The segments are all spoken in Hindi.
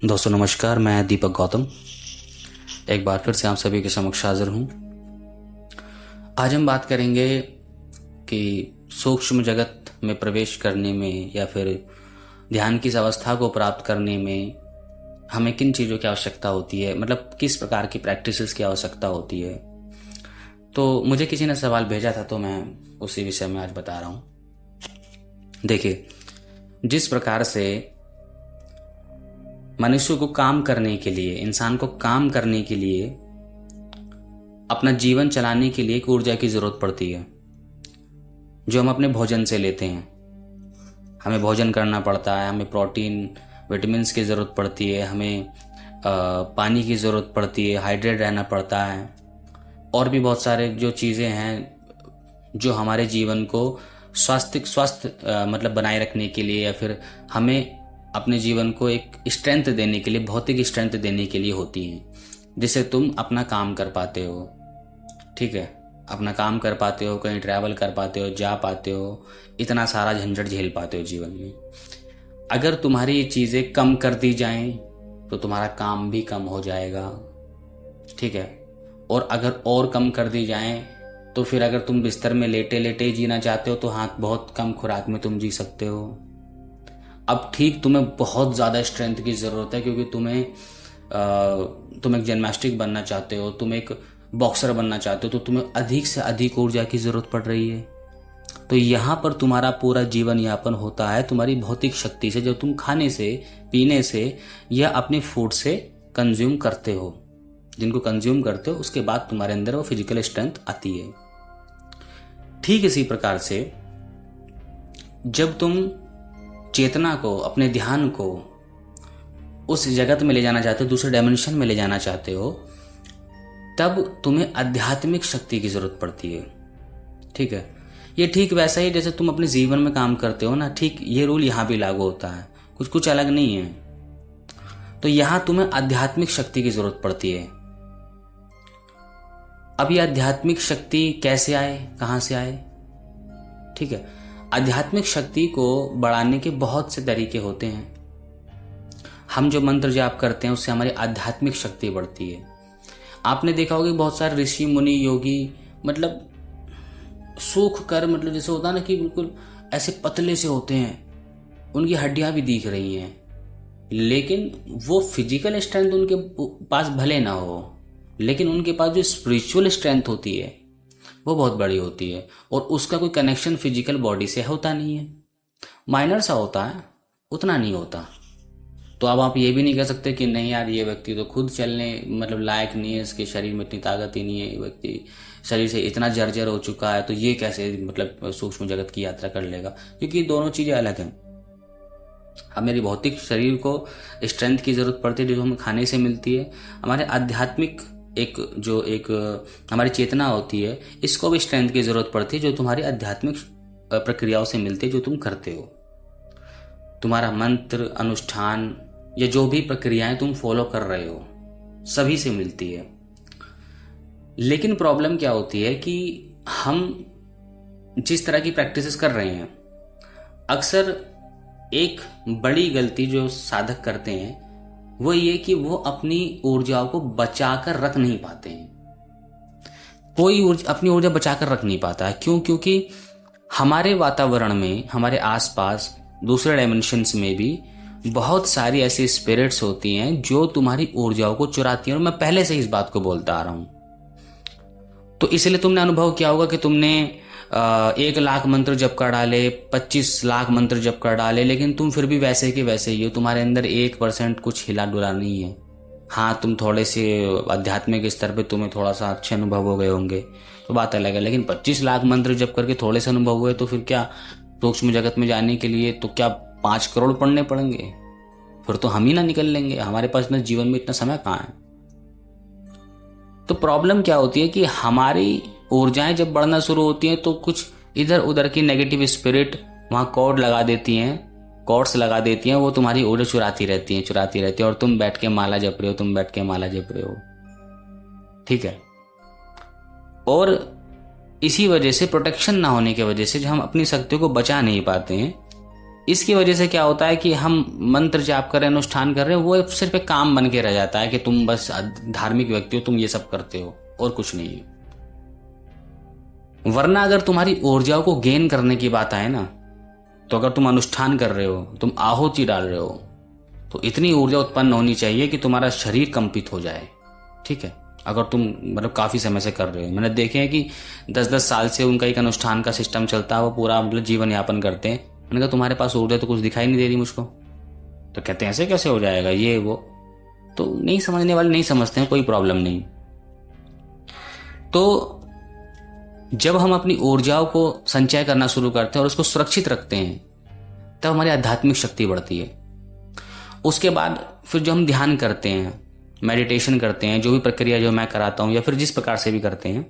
दोस्तों नमस्कार, मैं दीपक गौतम एक बार फिर से आप सभी के समक्ष हाजिर हूँ। आज हम बात करेंगे कि सूक्ष्म जगत में प्रवेश करने में या फिर ध्यान की इस अवस्था को प्राप्त करने में हमें किन चीज़ों की आवश्यकता होती है, मतलब किस प्रकार की प्रैक्टिसेस की आवश्यकता होती है। तो मुझे किसी ने सवाल भेजा था तो मैं उसी विषय में आज बता रहा हूँ। देखिए, जिस प्रकार से मनुष्य को काम करने के लिए, इंसान को काम करने के लिए, अपना जीवन चलाने के लिए एक ऊर्जा की जरूरत पड़ती है जो हम अपने भोजन से लेते हैं। हमें भोजन करना पड़ता है, हमें प्रोटीन विटामिन्स की ज़रूरत पड़ती है, हमें पानी की ज़रूरत पड़ती है, हाइड्रेट रहना पड़ता है, और भी बहुत सारे जो चीज़ें हैं जो हमारे जीवन को स्वस्थ मतलब बनाए रखने के लिए या फिर हमें अपने जीवन को एक स्ट्रेंथ देने के लिए, भौतिक स्ट्रेंथ देने के लिए होती हैं, जिससे तुम अपना काम कर पाते हो। ठीक है, अपना काम कर पाते हो, कहीं ट्रैवल कर पाते हो, जा पाते हो, इतना सारा झंझट झेल पाते हो जीवन में। अगर तुम्हारी ये चीज़ें कम कर दी जाएं तो तुम्हारा काम भी कम हो जाएगा। ठीक है, और अगर और कम कर दी जाएं तो फिर अगर तुम बिस्तर में लेटे लेटे जीना चाहते हो तो हाँ, बहुत कम खुराक में तुम जी सकते हो। अब ठीक, तुम्हें बहुत ज़्यादा स्ट्रेंथ की ज़रूरत है क्योंकि तुम एक जिम्नास्टिक बनना चाहते हो, तुम एक बॉक्सर बनना चाहते हो, तो तुम्हें अधिक से अधिक ऊर्जा की ज़रूरत पड़ रही है। तो यहाँ पर तुम्हारा पूरा जीवन यापन होता है तुम्हारी भौतिक शक्ति से, जो तुम खाने से, पीने से या अपने फूड से कंज्यूम करते हो। जिनको कंज्यूम करते हो उसके बाद तुम्हारे अंदर वो फिजिकल स्ट्रेंथ आती है। ठीक इसी प्रकार से जब तुम चेतना को, अपने ध्यान को उस जगत में ले जाना चाहते हो, दूसरे डायमेंशन में ले जाना चाहते हो, तब तुम्हें आध्यात्मिक शक्ति की जरूरत पड़ती है। ठीक है, ये ठीक वैसा ही जैसे तुम अपने जीवन में काम करते हो ना, ठीक ये रूल यहां भी लागू होता है, कुछ अलग नहीं है। तो यहां तुम्हें आध्यात्मिक शक्ति की जरूरत पड़ती है। अब ये आध्यात्मिक शक्ति कैसे आए, कहां से आए? ठीक है, आध्यात्मिक शक्ति को बढ़ाने के बहुत से तरीके होते हैं। हम जो मंत्र जाप करते हैं उससे हमारी आध्यात्मिक शक्ति बढ़ती है। आपने देखा होगा बहुत सारे ऋषि मुनि योगी मतलब सूख कर, मतलब जैसे होता है ना कि बिल्कुल ऐसे पतले से होते हैं, उनकी हड्डियां भी दिख रही हैं, लेकिन वो फिजिकल स्ट्रेंथ उनके पास भले ना हो, लेकिन उनके पास जो स्पिरिचुअल स्ट्रेंथ होती है वो बहुत बड़ी होती है, और उसका कोई कनेक्शन फिजिकल बॉडी से होता नहीं है, माइनर सा होता है, उतना नहीं होता। तो अब आप ये भी नहीं कह सकते कि नहीं यार, ये व्यक्ति तो खुद चलने मतलब लायक नहीं है, इसके शरीर में इतनी ताकत ही नहीं है, ये व्यक्ति शरीर से इतना जर्जर हो चुका है, तो ये कैसे मतलब सूक्ष्म जगत की यात्रा कर लेगा? क्योंकि दोनों चीजें अलग हैं। अब मेरी भौतिक शरीर को स्ट्रेंथ की जरूरत पड़ती है जो हमें खाने से मिलती है। हमारे आध्यात्मिक एक हमारी चेतना होती है, इसको भी स्ट्रेंथ की जरूरत पड़ती है जो तुम्हारी आध्यात्मिक प्रक्रियाओं से मिलती है, जो तुम करते हो। तुम्हारा मंत्र, अनुष्ठान या जो भी प्रक्रियाएं तुम फॉलो कर रहे हो, सभी से मिलती है। लेकिन प्रॉब्लम क्या होती है कि हम जिस तरह की प्रैक्टिसेस कर रहे हैं, अक्सर एक बड़ी गलती जो साधक करते हैं वो ये कि वो अपनी ऊर्जाओं को बचाकर रख नहीं पाते हैं। कोई अपनी ऊर्जा बचाकर रख नहीं पाता है। क्यों? क्योंकि हमारे वातावरण में, हमारे आसपास, दूसरे डायमेंशंस में भी बहुत सारी ऐसी स्पिरिट्स होती हैं जो तुम्हारी ऊर्जाओं को चुराती हैं, और मैं पहले से इस बात को बोलता आ रहा हूं। तो इसलिए तुमने अनुभव किया होगा कि तुमने 1 लाख मंत्र जप कर डाले, 25 लाख मंत्र जप कर डाले, लेकिन तुम फिर भी वैसे के वैसे ही हो। तुम्हारे अंदर 1% कुछ हिला डुला नहीं है। हाँ, तुम थोड़े से आध्यात्मिक स्तर पे तुम्हें थोड़ा सा अच्छे अनुभव हो गए होंगे तो बात अलग है, लेकिन 25 लाख मंत्र जप करके थोड़े से अनुभव हुए तो फिर क्या, सूक्ष्म जगत में जाने के लिए तो क्या 5 करोड़ पढ़ने पड़ेंगे? फिर तो हम ही ना निकल लेंगे, हमारे पास इतना जीवन में इतना समय कहाँ है। तो प्रॉब्लम क्या होती है कि हमारी ऊर्जाएं जब बढ़ना शुरू होती हैं तो कुछ इधर उधर की नेगेटिव स्पिरिट वहां कॉर्ड्स लगा देती हैं, वो तुम्हारी ऊर्जा चुराती रहती है, और तुम बैठ के माला जप रहे हो। ठीक है, और इसी वजह से, प्रोटेक्शन ना होने की वजह से, जो हम अपनी शक्तियों को बचा नहीं पाते हैं, इसकी वजह से क्या होता है कि हम मंत्र जाप कर रहे हैं, अनुष्ठान कर रहे हैं, वो सिर्फ एक काम बन के रह जाता है कि तुम बस धार्मिक व्यक्ति हो, तुम ये सब करते हो और कुछ नहीं है। वरना अगर तुम्हारी ऊर्जाओं को गेन करने की बात आए ना, तो अगर तुम अनुष्ठान कर रहे हो, तुम आहुति डाल रहे हो, तो इतनी ऊर्जा उत्पन्न होनी चाहिए कि तुम्हारा शरीर कंपित हो जाए। ठीक है, अगर तुम मतलब काफी समय से कर रहे हो, मैंने देखे हैं कि 10-10 साल से उनका एक अनुष्ठान का सिस्टम चलता है, वो पूरा मतलब जीवन यापन करते हैं। मैंने कहा तुम्हारे पास ऊर्जा तो कुछ दिखाई नहीं दे रही मुझको। तो कहते हैं ऐसे कैसे हो जाएगा ये वो। तो नहीं समझने वाले नहीं समझते हैं, कोई प्रॉब्लम नहीं। तो जब हम अपनी ऊर्जाओं को संचय करना शुरू करते हैं और उसको सुरक्षित रखते हैं, तब हमारी आध्यात्मिक शक्ति बढ़ती है। उसके बाद फिर जो हम ध्यान करते हैं, मेडिटेशन करते हैं, जो भी प्रक्रिया जो मैं कराता हूं या फिर जिस प्रकार से भी करते हैं,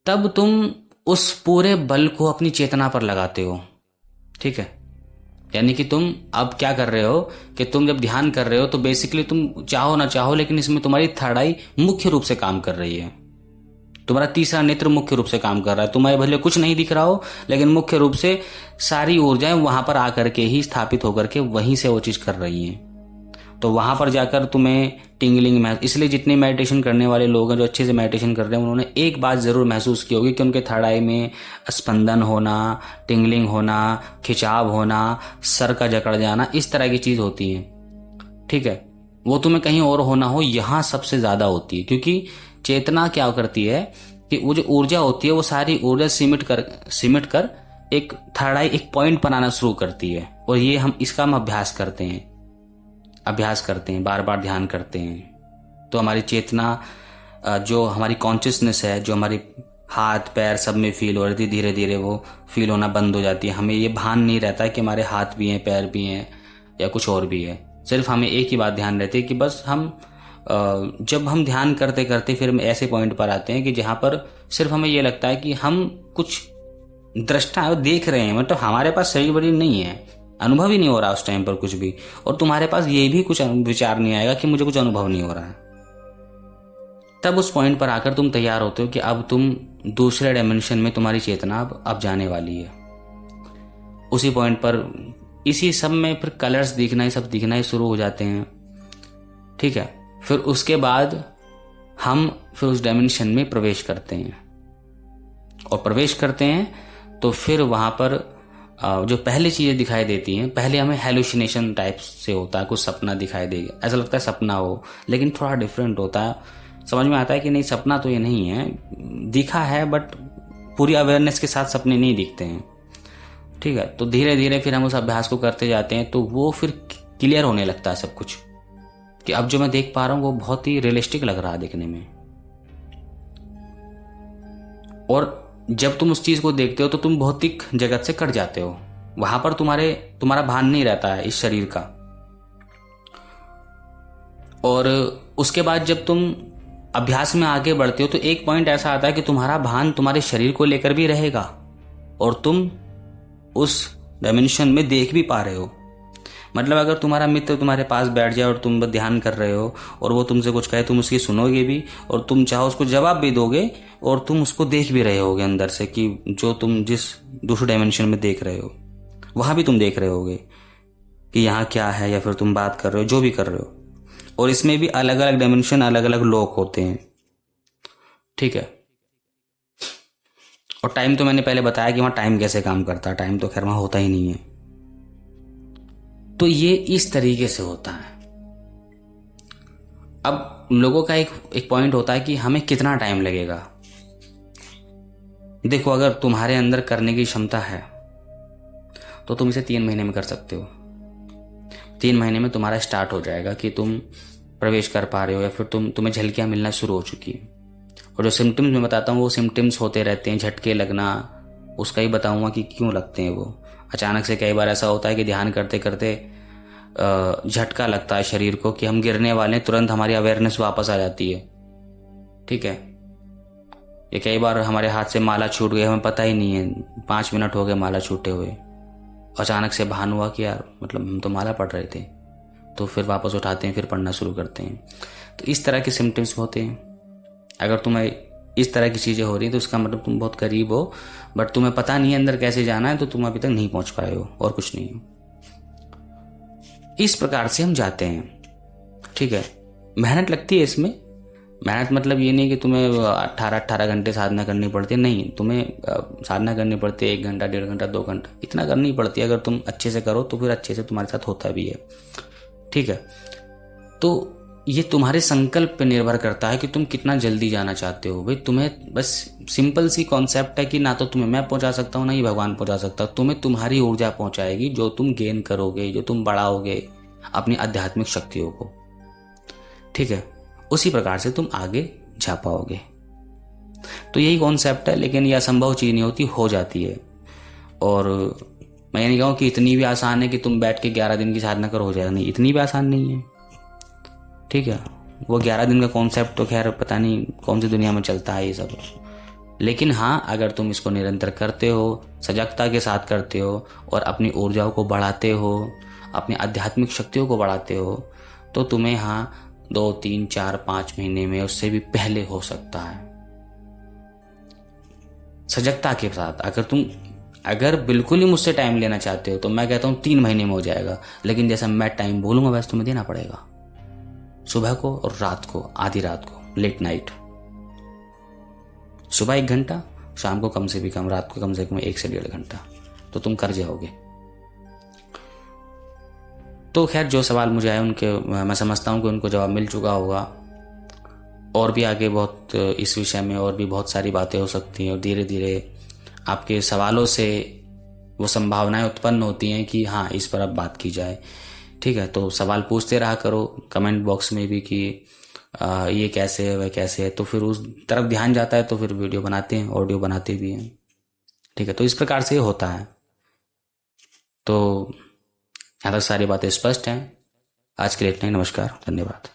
तब तुम उस पूरे बल को अपनी चेतना पर लगाते हो। ठीक है, यानी कि तुम अब क्या कर रहे हो कि तुम जब ध्यान कर रहे हो तो बेसिकली तुम चाहो ना चाहो, लेकिन इसमें तुम्हारी थर्ड आई मुख्य रूप से काम कर रही है। तुम्हारा तीसरा नेत्र मुख्य रूप से काम कर रहा है। तुम्हारे भले कुछ नहीं दिख रहा हो, लेकिन मुख्य रूप से सारी ऊर्जाएं वहां पर आकर के ही स्थापित होकर के वहीं से वो चीज कर रही हैं। तो वहां पर जाकर तुम्हें टिंगलिंग इसलिए जितने मेडिटेशन करने वाले लोग हैं जो अच्छे से मेडिटेशन कर रहे हैं, उन्होंने एक बात जरूर महसूस की होगी कि उनके थर्ड आई में स्पंदन होना, टिंगलिंग होना, खिंचाव होना, सर का जकड़ जाना, इस तरह की चीज होती है। ठीक है, वो तुम्हें कहीं और होना हो, यहां सबसे ज्यादा होती है। क्योंकि चेतना क्या करती है कि वो जो ऊर्जा होती है वो सारी ऊर्जा सिमट कर एक थर्ड आई एक पॉइंट बनाना शुरू करती है। और ये हम अभ्यास करते हैं, बार बार ध्यान करते हैं। तो हमारी चेतना, जो हमारी कॉन्शियसनेस है, जो हमारी हाथ पैर सब में फील हो रही थी, धीरे धीरे वो फील होना बंद हो जाती है। हमें ये भान नहीं रहता है कि हमारे हाथ भी हैं, पैर भी हैं या कुछ और भी है। सिर्फ हमें एक ही बात ध्यान रहती है कि बस हम जब हम ध्यान करते करते फिर हम ऐसे पॉइंट पर आते हैं कि जहां पर सिर्फ हमें ये लगता है कि हम कुछ दृष्टा देख रहे हैं, मतलब हमारे पास शरीर बड़ी नहीं है, अनुभव ही नहीं हो रहा उस टाइम पर कुछ भी। और तुम्हारे पास ये भी कुछ विचार नहीं आएगा कि मुझे कुछ अनुभव नहीं हो रहा है। तब उस पॉइंट पर आकर तुम तैयार होते हो कि अब तुम दूसरे डायमेंशन में तुम्हारी चेतना अब जाने वाली है। उसी पॉइंट पर इसी सब में फिर कलर्स दिखना ही, सब दिखना ही शुरू हो जाते हैं। ठीक है, फिर उसके बाद हम फिर उस डायमेंशन में प्रवेश करते हैं। और प्रवेश करते हैं तो फिर वहां पर जो पहले चीजें दिखाई देती हैं, पहले हमें हेलुसिनेशन टाइप से होता है, कुछ सपना दिखाई देगा, ऐसा लगता है सपना हो, लेकिन थोड़ा डिफरेंट होता है। समझ में आता है कि नहीं सपना तो ये नहीं है, दिखा है बट पूरी अवेयरनेस के साथ सपने नहीं दिखते हैं। ठीक है, तो धीरे धीरे फिर हम उस अभ्यास को करते जाते हैं, तो वो फिर क्लियर होने लगता है सब कुछ, कि अब जो मैं देख पा रहा हूं वो बहुत ही रियलिस्टिक लग रहा है देखने में। और जब तुम उस चीज को देखते हो तो तुम भौतिक जगत से कट जाते हो, वहां पर तुम्हारा भान नहीं रहता है इस शरीर का। और उसके बाद जब तुम अभ्यास में आगे बढ़ते हो तो एक पॉइंट ऐसा आता है कि तुम्हारा भान तुम्हारे शरीर को लेकर भी रहेगा और तुम उस डायमेंशन में देख भी पा रहे हो। मतलब अगर तुम्हारा मित्र तुम्हारे पास बैठ जाए और तुम ध्यान कर रहे हो और वो तुमसे कुछ कहे, तुम उसकी सुनोगे भी और तुम चाहो उसको जवाब भी दोगे, और तुम उसको देख भी रहे होगे अंदर से कि जो तुम जिस दूसरे डायमेंशन में देख रहे हो वहां भी तुम देख रहे होगे कि यहाँ क्या है, या फिर तुम बात कर रहे हो, जो भी कर रहे हो। और इसमें भी अलग अलग डायमेंशन, अलग अलग लोक होते हैं। ठीक है, और टाइम तो मैंने पहले बताया कि वहां टाइम कैसे काम करता है, टाइम तो खैर वहां होता ही नहीं है। तो ये इस तरीके से होता है। अब लोगों का एक पॉइंट होता है कि हमें कितना टाइम लगेगा। देखो, अगर तुम्हारे अंदर करने की क्षमता है तो तुम इसे 3 महीने में कर सकते हो। 3 महीने में तुम्हारा स्टार्ट हो जाएगा कि तुम प्रवेश कर पा रहे हो, या फिर तुम्हें झलकियां मिलना शुरू हो चुकी है। और जो सिम्टम्स मैं बताता हूँ वो सिम्टम्स होते रहते हैं, झटके लगना, उसका ही बताऊंगा कि क्यों लगते हैं वो। अचानक से कई बार ऐसा होता है कि ध्यान करते करते झटका लगता है शरीर को कि हम गिरने वाले, तुरंत हमारी अवेयरनेस वापस आ जाती है। ठीक है, ये कई बार हमारे हाथ से माला छूट गई, हमें पता ही नहीं है, 5 मिनट हो गए माला छूटे हुए, अचानक से भान हुआ कि यार मतलब हम तो माला पढ़ रहे थे, तो फिर वापस उठाते हैं, फिर पढ़ना शुरू करते हैं। तो इस तरह के सिम्टम्स होते हैं। अगर तुम्हें इस तरह की चीज़ें हो रही हैं तो उसका मतलब तुम बहुत करीब हो, बट तुम्हें पता नहीं है अंदर कैसे जाना है, तो तुम अभी तक नहीं पहुंच पाए हो, और कुछ नहीं हो। इस प्रकार से हम जाते हैं, ठीक है। मेहनत लगती है इसमें। मेहनत मतलब ये नहीं कि तुम्हें 18 घंटे साधना करनी पड़ती है, नहीं, तुम्हें साधना करनी पड़ती है 1 घंटा, 1.5 घंटा, 2 घंटा, इतना करनी पड़ती है। अगर तुम अच्छे से करो तो फिर अच्छे से तुम्हारे साथ होता भी है, ठीक है। तो ये तुम्हारे संकल्प पे निर्भर करता है कि तुम कितना जल्दी जाना चाहते हो। भाई तुम्हें बस सिंपल सी कॉन्सेप्ट है कि ना तो तुम्हें मैं पहुंचा सकता हूँ, ना ही भगवान पहुंचा सकता। तुम्हें तुम्हारी ऊर्जा पहुंचाएगी, जो तुम गेन करोगे, जो तुम बढ़ाओगे अपनी आध्यात्मिक शक्तियों को, ठीक है। उसी प्रकार से तुम आगे जा पाओगे। तो यही कॉन्सेप्ट है, लेकिन यह असंभव चीज नहीं होती, हो जाती है। और मैं ये नहीं कहूँ कि इतनी भी आसान है कि तुम बैठ के 11 दिन की साधना करो हो जाएगा, नहीं, इतनी भी आसान नहीं है, ठीक है। वो 11 दिन का कॉन्सेप्ट तो खैर पता नहीं कौन सी दुनिया में चलता है ये सब। लेकिन हाँ, अगर तुम इसको निरंतर करते हो, सजगता के साथ करते हो, और अपनी ऊर्जाओं को बढ़ाते हो, अपनी आध्यात्मिक शक्तियों को बढ़ाते हो, तो तुम्हें हाँ 2, 3, 4, 5 महीने में, उससे भी पहले हो सकता है। सजगता के साथ अगर बिल्कुल ही मुझसे टाइम लेना चाहते हो तो मैं कहता हूँ 3 महीने में हो जाएगा। लेकिन जैसा मैं टाइम बोलूंगा वैसे तुम्हें देना पड़ेगा, सुबह को और रात को, आधी रात को, लेट नाइट। सुबह 1 घंटा, शाम को कम से भी कम, रात को कम से कम 1 से 1.5 घंटा, तो तुम कर जाओगे। तो खैर जो सवाल मुझे आए उनके मैं समझता हूँ कि उनको जवाब मिल चुका होगा। और भी आगे बहुत इस विषय में और भी बहुत सारी बातें हो सकती हैं, और धीरे धीरे आपके सवालों से वो संभावनाएं उत्पन्न होती हैं कि हाँ इस पर अब बात की जाए, ठीक है। तो सवाल पूछते रहा करो कमेंट बॉक्स में भी कि ये कैसे है, वह कैसे है, तो फिर उस तरफ ध्यान जाता है, तो फिर वीडियो बनाते हैं, ऑडियो बनाते भी हैं, ठीक है। तो इस प्रकार से होता है। तो यहाँ तक सारी बातें स्पष्ट हैं। आज के लिए इतना ही। नमस्कार, धन्यवाद।